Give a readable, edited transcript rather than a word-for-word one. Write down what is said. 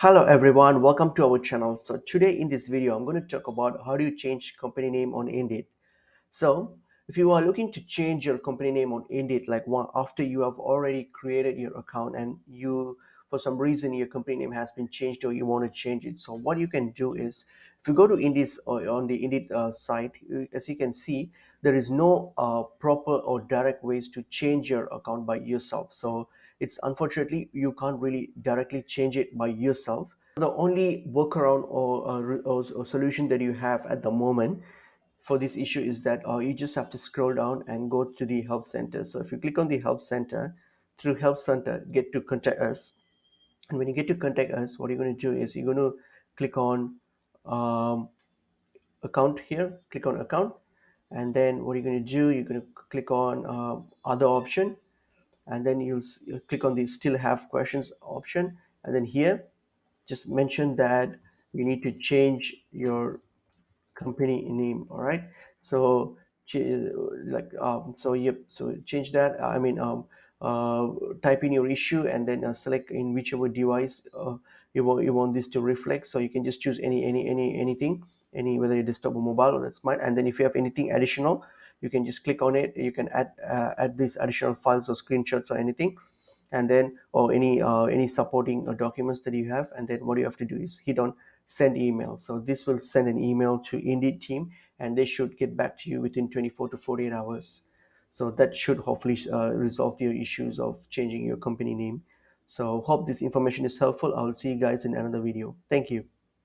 Hello everyone, welcome to our channel. So today in this video, I'm going to talk about how do you change company name on Indeed. So if you are looking to change your company name on Indeed, like one after you have already created your account and you, for some reason, your company name has been changed or you want to change it. So what you can do is, if you go to Indeed or on the Indeed site, as you can see, there is no proper or direct ways to change your account by yourself. So it's unfortunately you can't really directly change it by yourself. The only workaround or solution that you have at the moment for this issue is that you just have to scroll down and go to the help center. So if you click on the help center, through help center, get to contact us. And when you get to contact us, what you're going to do is you're going to click on um, account here, click on account. And then what you're going to do, you're going to click on other option. And then you'll click on the still have questions option. And then here, just mention that you need to change your company name. All right, so so yep, so change that. Uh, type in your issue and then select in whichever device you want this to reflect. So you can just choose anything, any, whether you desktop or mobile, that's fine. And then if you have anything additional, you can just click on it. You can add these additional files or screenshots or anything, and then or any supporting documents that you have. And then what you have to do is hit on send email. So this will send an email to Indeed team, and they should get back to you within 24 to 48 hours. So that should hopefully resolve your issues of changing your company name. So hope this information is helpful. I'll see you guys in another video. Thank you.